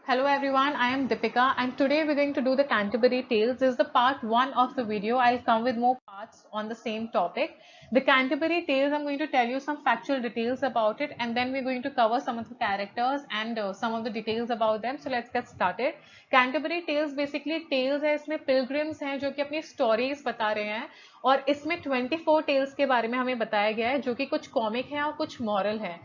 Hello everyone, I am Deepika and today we're going to do the Canterbury Tales. This is the part 1 of the video. I'll come with more parts on the same topic. The Canterbury Tales, I'm going to tell you some factual details about it and then we're going to cover some of the characters and some of the details about them. So let's get started. Canterbury Tales basically tales है, इसमें pilgrims हैं जो कि अपनी stories बता रहे हैं और इसमें 24 tales के बारे में हमें बताया गया है जो कि कुछ कॉमिक है और कुछ मॉरल है.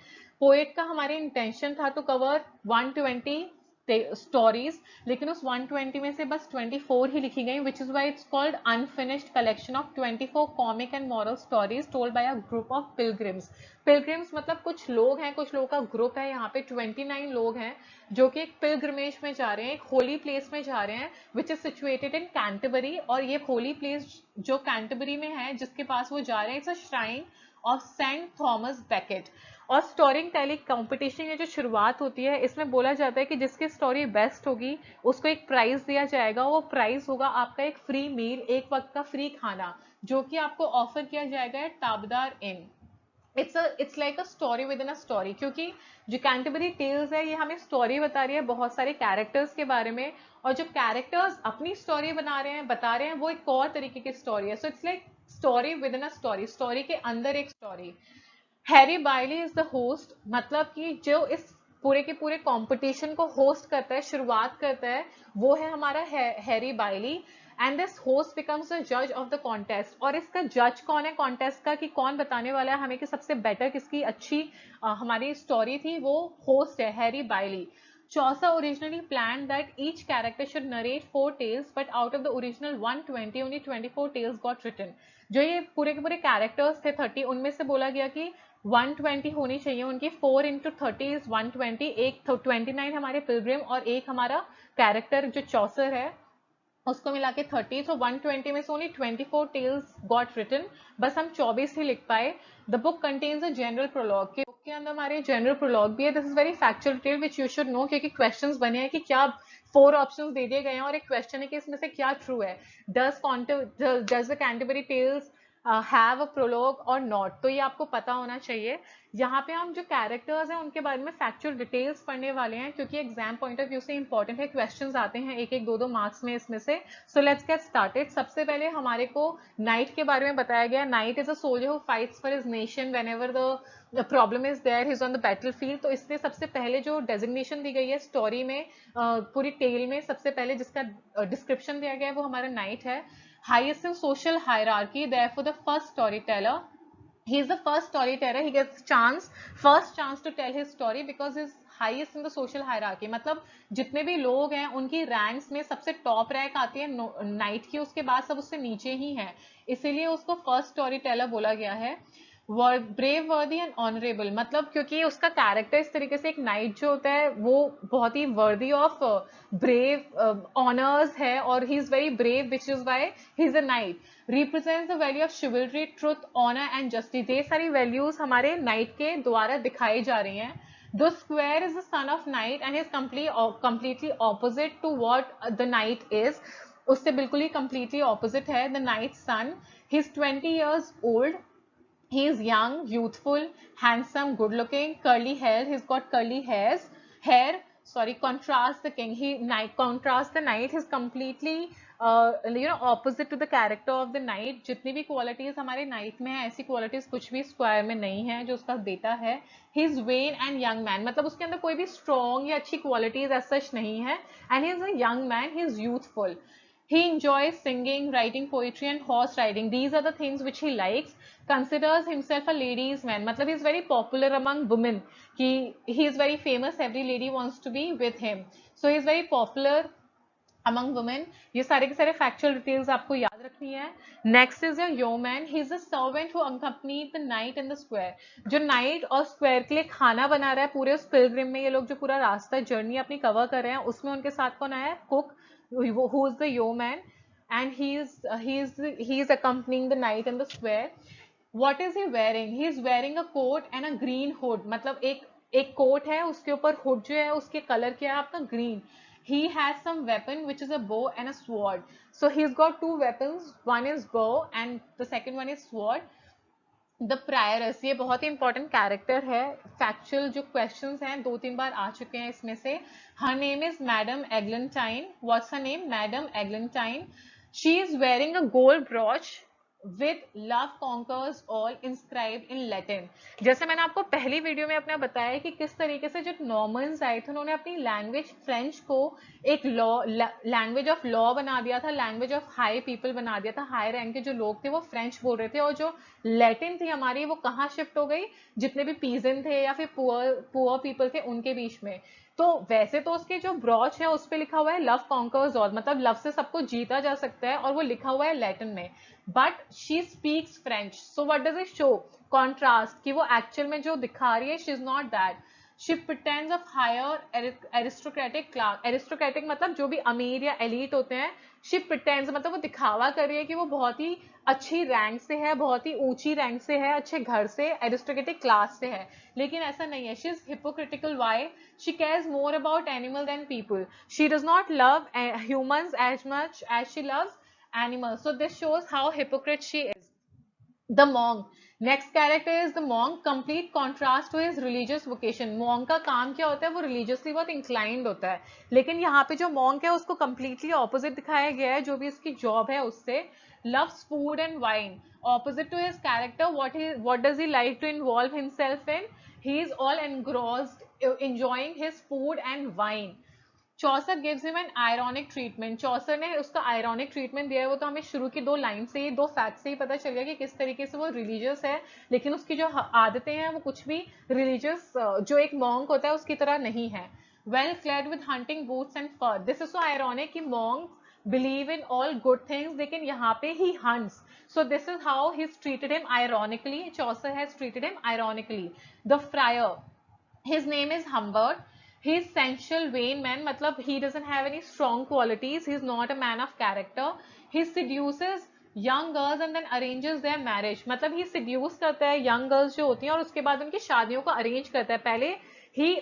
पोएट का हमारे इंटेंशन था टू कवर 120 स्टोरीज, लेकिन उस 120 में से बस 24 ही लिखी गई, विच is why it's called unfinished collection of 24 comic and moral stories told by a group of pilgrims. Pilgrims मतलब कुछ लोग हैं, कुछ लोगों का ग्रुप है. यहाँ पे 29 लोग हैं जो कि एक पिलग्रिमेज में जा रहे हैं, एक होली प्लेस में जा रहे हैं which is situated in Canterbury. और ये होली प्लेस जो कैंटरबरी में है जिसके पास वो जा रहे हैं, it's a shrine of Saint Thomas Becket. और स्टोरी टेलिंग कंपटीशन की जो शुरुआत होती है इसमें बोला जाता है कि जिसकी स्टोरी बेस्ट होगी उसको एक प्राइज दिया जाएगा. वो प्राइज होगा आपका एक फ्री मील, एक वक्त का फ्री खाना जो कि आपको ऑफर किया जाएगा Tabard Inn. It's like a story within a story, क्योंकि जो कैंटरबरी टेल्स है ये हमें स्टोरी बता रही है बहुत सारे कैरेक्टर्स के बारे में, और जो कैरेक्टर्स अपनी स्टोरी बता रहे हैं वो एक और तरीके की स्टोरी है. So it's like story within a story, story के अंदर एक story. Harry Bailey is the host, मतलब कि जो इस पूरे के पूरे कंपटीशन को होस्ट करता है, शुरुआत करता है, वो है हमारा Harry Bailey. And this host becomes the जज ऑफ द कॉन्टेस्ट. और इसका जज कौन है कॉन्टेस्ट का, कि कौन बताने वाला है हमें कि सबसे बेटर किसकी अच्छी हमारी स्टोरी थी, वो होस्ट है Harry बाइली. Chaucer originally planned that each character should narrate 4 tales, but out of the original 120, only 24 tales got written. जो ये पूरे के पूरे कैरेक्टर्स थे 30, उनमें से बोला गया कि 120 होनी चाहिए उनकी. 4 into 30 is 120. एक 29 हमारे पिलग्रिम और एक हमारा कैरेक्टर जो चौसर है उसको मिला के 30. सो 120 में से ओनली 24 टेल्स गॉट रिटन, बस हम 24 ही लिख पाए. The book contains a general prologue. के बुक के अंदर हमारे जनरल प्रोलॉग भी है. This is very factual detail which you should know, क्योंकि क्वेश्चंस बने हैं कि क्या 4 ऑप्शंस दे दिए गए हैं और एक क्वेश्चन है कि इसमें से क्या ट्रू है. Does the Canterbury Tales have a prologue or not, तो ये आपको पता होना चाहिए. यहाँ पे हम जो कैरेक्टर्स हैं उनके बारे में फैक्चुअल डिटेल्स पढ़ने वाले हैं, क्योंकि एग्जाम पॉइंट ऑफ व्यू से इंपॉर्टेंट है. क्वेश्चंस आते हैं एक एक दो दो मार्क्स में इसमें से. So let's get started. सबसे पहले हमारे को नाइट के बारे में बताया गया. Knight is a soldier who fights for his nation whenever the problem is there, he is on the battlefield. तो इसलिए सबसे पहले जो डेजिग्नेशन दी गई है स्टोरी में, पूरी टेल में सबसे पहले जिसका डिस्क्रिप्शन दिया गया है वो हमारा नाइट है. Highest in social hierarchy, therefore the first storyteller. He is the first storyteller. He gets first chance to tell his story because he's highest in the social hierarchy. मतलब जितने भी लोग हैं उनकी रैंक्स में सबसे टॉप रैंक आती है नाइट की, उसके बाद सब उससे नीचे ही हैं, इसीलिए उसको फर्स्ट स्टोरी टेलर बोला गया है. ब्रेव वर्दी एंड ऑनरेबल, मतलब क्योंकि उसका कैरेक्टर इस तरीके से, एक नाइट जो होता है वो बहुत ही वर्दी ऑफ ब्रेव ऑनर्स है और he is very brave, which is why he is a knight. Represents the value of chivalry, truth, honour and justice. ये सारी वैल्यूज हमारे नाइट के द्वारा दिखाई जा रही हैं. The square is the son of night and is completely opposite to what the night is. उससे बिल्कुल ही completely opposite है the night's son. He is 20 years old. He is young, youthful, handsome, good looking, curly hair. He's got curly hair. Sorry, contrast the king. Contrast the knight. He's completely opposite to the character of the knight. जितनी भी qualities हमारे knight में है, ऐसी qualities कुछ भी square में नहीं है जो उसका बेटा है. He is vain and young man, मतलब उसके अंदर कोई भी strong या अच्छी qualities as such नहीं है. And he is a young man. He is youthful. He enjoys singing, writing poetry and horse riding. These are the things which he likes. Considers himself a ladies man, मतलब he is very popular among women. He is very famous. Every lady wants to be with him. So he is very popular among women. ये सारे के सारे factual details आपको याद रखनी है. Next is your yeoman. He is a servant who accompanied the knight in the square. जो knight और square के लिए खाना बना रहा है पूरे उस pilgrim में, ये लोग जो पूरा रास्ता जर्नी अपनी कवर कर रहे हैं उसमें उनके साथ कौन आया है, cook, who is the yeoman, and he is accompanying the knight in the square. What is he wearing? He is wearing a coat and a green hood. मतलब एक कोट है, उसके ऊपर हुड जो है उसके कलर क्या है आपका, green. He has some weapon which is a bow and a sword. So he's got 2 weapons. One is bow and the second one is sword. The prioress, ये बहुत ही इंपॉर्टेंट कैरेक्टर है, फैक्चुअल जो questions हैं 2-3 बार आ चुके हैं इसमें से. Her name is madam Eglantine. What's her name? Madam Eglantine. She is wearing a gold brooch with love conquers all inscribed in Latin. जैसे मैंने आपको पहली वीडियो में अपना बताया कि किस तरीके से जो नॉर्मन्स आए थे उन्होंने अपनी लैंग्वेज फ्रेंच को एक लॉ, लैंग्वेज ऑफ लॉ बना दिया था, लैंग्वेज ऑफ हाई पीपल बना दिया था. हाई रैंक के जो लोग थे वो फ्रेंच बोल रहे थे, और जो लैटिन थी हमारी वो कहाँ शिफ्ट हो गई? जितने भी पीजन थे या फिर पुअर पीपल थे उनके बीच में. तो वैसे तो उसके जो ब्रॉच है उस पे लिखा हुआ है लव कॉन्कर्स ऑल, मतलब लव से सबको जीता जा सकता है, और वो लिखा हुआ है लैटिन में. But she speaks French, so what does it show? Contrast, कि वो एक्चुअल में जो दिखा रही है she is not that. She pretends of higher aristocratic class. Aristocratic मतलब जो भी अमीर या एलीट होते हैं. शी प्रिटेंड्स मतलब वो दिखावा कर रही है कि वो बहुत ही अच्छी रैंक से है, बहुत ही ऊंची रैंक से है, अच्छे घर से, एरिस्टोक्रेटिक क्लास से है. लेकिन ऐसा नहीं है. She is hypocritical. Why? She cares more about animal than people. She does not love humans as much as she loves animals. So this shows how hypocrite she is. The monk. Next character is the monk. Complete contrast to his religious vocation. Monk का काम क्या होता है? वो religiously बहुत inclined होता है. लेकिन यहाँ पे जो monk है उसको completely opposite दिखाया गया है, जो भी उसकी job है उससे. Loves food and wine. Opposite to his character, what does he like to involve himself in? He is all engrossed, enjoying his food and wine. Chaucer gives him an ironic treatment. Chaucer ने उसका ironic treatment दिया है. वो तो हमें शुरू की 2 line से ही, 2 फैक्ट से ही पता चल गया कि किस तरीके से वो रिलीजियस है, लेकिन उसकी जो आदतें हैं वो कुछ भी रिलीजियस जो एक मॉन्क होता है उसकी तरह नहीं है. Well clad with hunting boots and fur. This is so ironic कि monk believe in all good things, लेकिन यहाँ पे ही hunts. So this is how he's treated him ironically. Chaucer has treated him ironically. The friar, his name is Humbert. He is sensual vain man, मतलब he doesn't have any strong qualities. He is not a man of character. He seduces young girls and then arranges their marriage. मतलब he seduce करता है young girls जो होती हैं और उसके बाद उनकी शादियों को arrange करता है. पहले he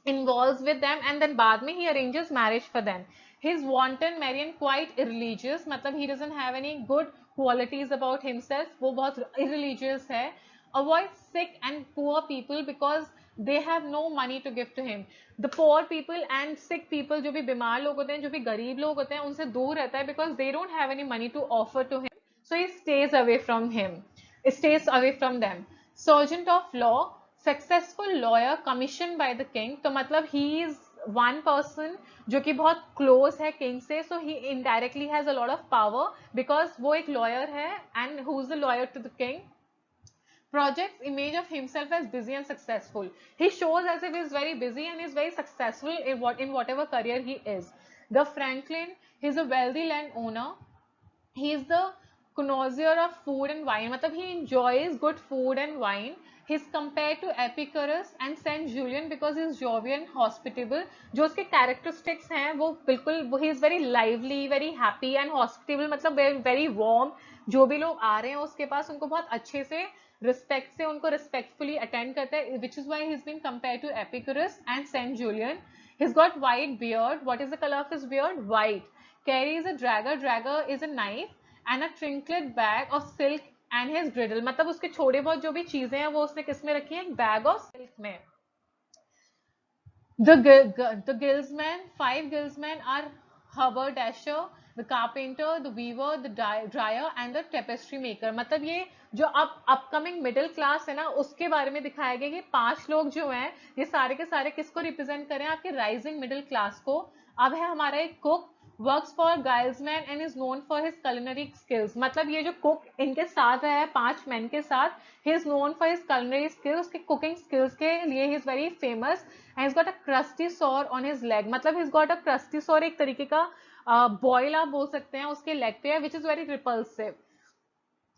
involves with them and then बाद में he arranges marriage for them. He is wanton, merry and quite irreligious. मतलब he doesn't have any good qualities about himself. वो बहुत irreligious है. Avoids sick and poor people because they have no money to give to him. The poor people and sick people, जो भी बीमार लोग होते हैं, जो भी गरीब लोग होते हैं, उनसे दूर रहता है because they don't have any money to offer to him. So he stays away from him. Stays away from them. Sergeant of law, successful lawyer commissioned by the king. तो मतलब he is one person जो कि बहुत close है king से, so he indirectly has a lot of power because वो एक lawyer है. And who's the lawyer to the king? Projects image of himself as busy and successful. He shows as if he is very busy and is very successful in whatever career he is. The Franklin, he is a wealthy landowner. He is the connoisseur of food and wine. मतलब he enjoys good food and wine. He is compared to Epicurus and Saint Julian because he is jovial and hospitable. जो उसके characteristics हैं वो बिल्कुल, he is very lively, very happy and hospitable. मतलब very warm. जो भी लोग आ रहे हैं उसके पास उनको बहुत अच्छे से रिस्पेक्ट से उनको रिस्पेक्टफुली अटेंड करता है, which is why he is been compared to Epicurus and Saint Julian. He's got white beard. What is the color of his beard? White. Carries a dagger. Dagger is a knife and a trinket bag of silk and his bridle. मतलब उसके छोटे बहुत जो भी चीजें हैं वो उसने किस में रखी है? बैग ऑफ सिल्क में. The guildsmen, 5 guildsmen are haberdasher, the carpenter, the weaver, the dryer and the tapestry maker. मतलब ये जो अब अपकमिंग मिडिल क्लास है ना उसके बारे में दिखाया गया कि 5 लोग जो हैं ये सारे के सारे किसको रिप्रेजेंट करें? आपके राइजिंग मिडिल क्लास को. अब है हमारा एक cook, works for Guildsman and is known for his culinary skills. मतलब ये जो कुक इनके साथ है 5 मैन के साथ, he is known for his culinary skills, उसके कुकिंग स्किल्स के लिए he is very famous. And is got a crusty sore on his leg. मतलब he is got a crusty sore, एक तरीके का बॉयल आप बोल सकते हैं उसके लेग पे है, which is very repulsive.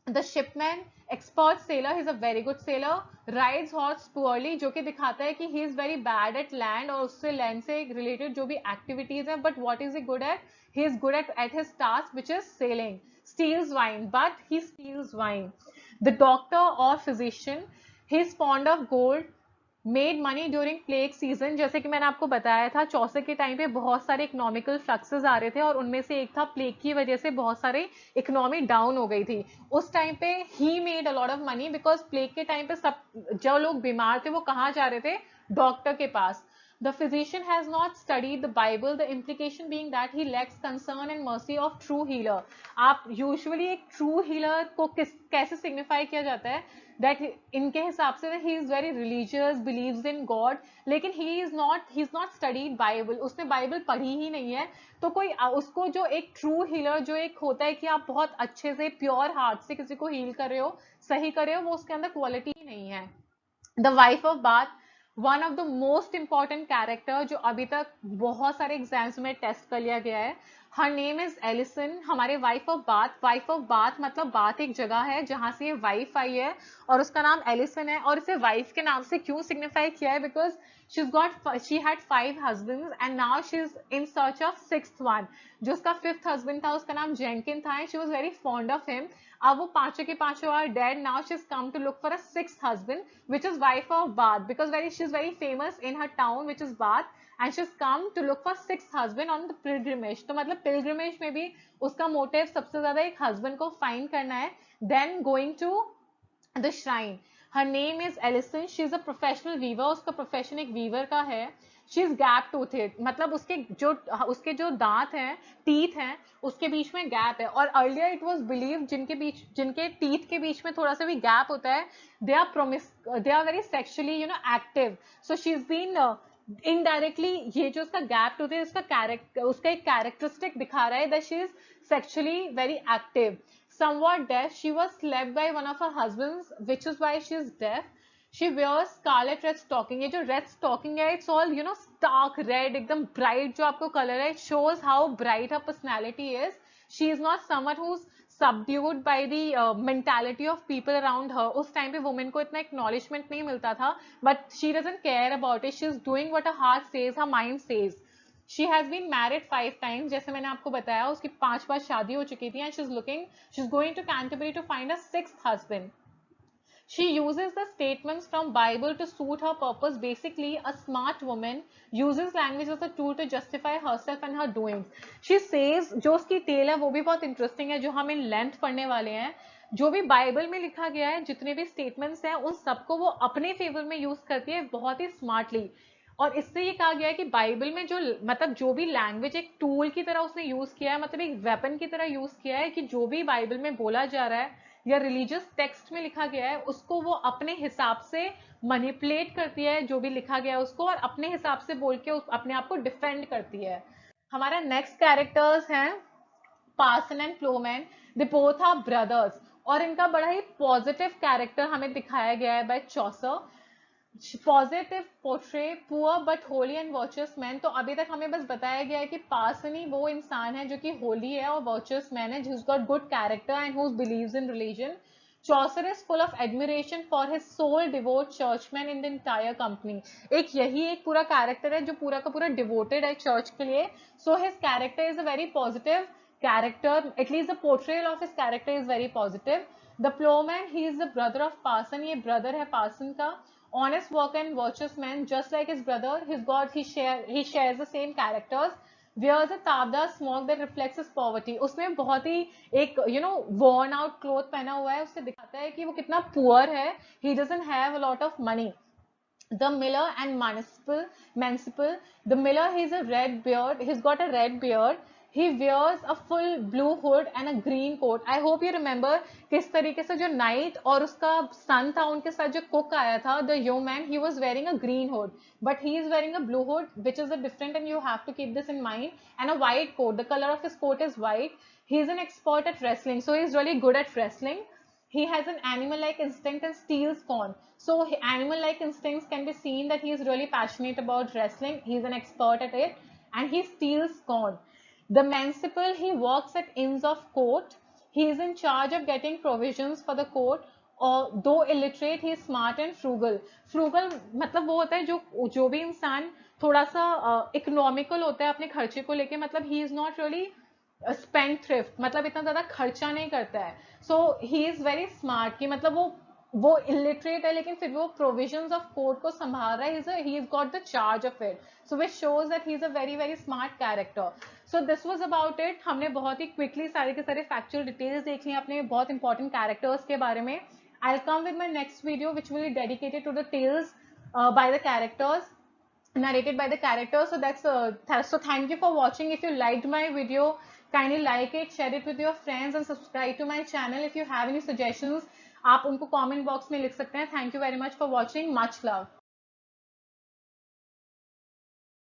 The shipman, expert sailor, he is a very good sailor. Rides horse poorly, जो कि दिखाता है कि he is very bad at land और उससे land से related जो भी activities हैं. But what is he good at? He is good at his task, which is sailing. Steals wine, but he steals wine. The doctor or physician, he is fond of gold. Made money during plague season, जैसे कि मैंने आपको बताया था चौसे के time पे बहुत सारे इकोनॉमिकल फ्लक्सेस आ रहे थे और उनमें से एक था प्लेग की वजह से बहुत सारे इकोनॉमी डाउन हो गई थी। उस टाइम पे he made a lot of money because plague के टाइम पे सब जो लोग बीमार थे वो कहाँ जा रहे थे, डॉक्टर के पास। The physician has not studied the Bible, the implication being that he lacks concern and mercy of true healer. आप usually एक true healer को कैसे signify किया जाता है, that इनके हिसाब से he is very religious, believes in God, लेकिन he's not studied Bible, उसने Bible पढ़ी ही नहीं है। तो कोई उसको जो एक true healer जो एक होता है कि आप बहुत अच्छे से pure heart से किसी को heal कर रहे हो, सही कर रहे हो, वो उसके अंदर quality ही नहीं है। The wife of bath, one of the most important character जो अभी तक बहुत सारे एग्जाम्स में टेस्ट कर लिया गया है। हर नेम इज एलिसन, हमारे wife of bath. Wife of bath मतलब बाथ एक जगह है जहां से ये वाइफ आई है और उसका नाम एलिसन है। और इसे वाइफ के नाम से क्यों सिग्निफाई किया है, because she had 5 husbands and now she is in search of 6th one। जो उसका 5th husband था उसका नाम जेंकिन था, she was very fond of him। अब वो पांचों के पांचों are dead, now she's come to look for a 6th husband which is wife of Bath because she's very famous in her town which is Bath and she's come to look for 6th husband on the pilgrimage। तो मतलब pilgrimage में भी उसका motive सबसे ज्यादा एक husband को find करना है, then going to the shrine। her name is Alison, she is a professional weaver, उसका profession एक weaver का है। she is gap toothed, मतलब उसके जो दांत हैं, टीथ हैं, उसके बीच में गैप है। और earlier it was believed जिनके टीथ के बीच में थोड़ा सा भी गैप होता है, they are very sexually active। so she's been indirectly ये जो उसका गैप टूथ है उसका एक कैरेक्टरिस्टिक दिखा रहा है that she is sexually very active। somewhat deaf, she was slapped by one of her husbands which is why she is deaf। she wears scarlet red stocking, ये जो red stocking है it's all stark red, एकदम bright जो आपको color है, it shows how bright her personality is। she is not someone who's subdued by the mentality of people around her। उस time पे women को इतना acknowledgement नहीं मिलता था, but she doesn't care about it, she is doing what her heart says, her mind says। she has been married 5 times, जैसे मैंने आपको बताया उसकी 5 बार शादी हो चुकी थी, and she's going to Canterbury to find a 6th husband। she uses the statements from Bible to suit her purpose। basically a smart woman uses language as a tool to justify herself and her doings। she says, जो उसकी tell है वो भी बहुत interesting है जो हम in length पढ़ने वाले हैं। जो भी बाइबल में लिखा गया है, जितने भी स्टेटमेंट्स हैं, उन सबको वो अपने फेवर में यूज करती है बहुत ही स्मार्टली। और इससे ये कहा गया है कि बाइबल में जो भी लैंग्वेज एक टूल की तरह उसने यूज किया है, मतलब एक वेपन की तरह यूज किया है, कि जो भी बाइबल में बोला जा रहा है या रिलीजियस टेक्स्ट में लिखा गया है उसको वो अपने हिसाब से मैनिपुलेट करती है, जो भी लिखा गया है उसको, और अपने हिसाब से बोल के अपने आप को डिफेंड करती है। हमारा नेक्स्ट कैरेक्टर्स हैं Parson and Ploughman. They both are brothers और इनका बड़ा ही पॉजिटिव कैरेक्टर हमें दिखाया गया है by Chaucer. Positive portray poor but holy and virtuous man. तो अभी तक हमें बस बताया गया है कि पार्सन ही वो इंसान है जो कि होली है और वर्चुअस मैन है, जिस got good character and who believes in religion. Chaucer is full of admiration for his sole devout churchman in the entire company। यही एक पूरा कैरेक्टर है जो पूरा का पूरा डिवोटेड है चर्च के लिए। So his character is a very positive character, at least the portrayal of his character is very positive। The plowman, he is the brother of Parson, ये brother है Parson का। Honest work and virtuous man, just like his brother, he shares the same characters। wears a tabda smock that reflects his poverty। उसने बहुत ही एक worn out cloth पहना हुआ है, उससे दिखाता है कि वो कितना पुअर है। he doesn't have a lot of money। the miller and municipal, the miller, he's a red beard, he's got a red beard। he wears a full blue hood and a green coat। I hope you remember किस तरीके से जो night और उसका सन था उनके साथ जो कुक आया था, the young man, he was wearing a green hood but he is wearing a blue hood which is a different, and you have to keep this in mind, and a white coat, the color of his coat is white। he is an expert at wrestling, so he is really good at wrestling। he has an animal-like instinct and steals corn। So animal-like instincts can be seen that he is really passionate about wrestling. He is an expert at it, and he steals corn। The municipal, he works at inns of court। He is in charge of getting provisions for the court। और though illiterate, he is smart and frugal। frugal मतलब वो होता है जो भी इंसान थोड़ा सा इकोनॉमिकल होता है अपने खर्चे को लेके, मतलब he is not really spend thrift, मतलब इतना ज्यादा खर्चा नहीं करता है। सो ही इज वेरी स्मार्ट, कि मतलब वो वो इलिटरेट है लेकिन फिर वो प्रोविजंस ऑफ कोड को संभाल रहा है, ही is got the charge of it, so which shows that he is a very very smart character. So this was about it. हमने बहुत ही क्विकली सारे के सारे फैक्चुअल डिटेल्स देख ली अपने बहुत इंपॉर्टेंट कैरेक्टर्स के बारे में. I will come with my next video which will be dedicated to the tales by the characters, narrated by the characters. So so thank you for watching. If you liked my video, kindly like it, share it with your friends and subscribe to my channel. If you have any suggestions, आप उनको comment box में लिख सकते हैं. Thank you very much for watching. Much love.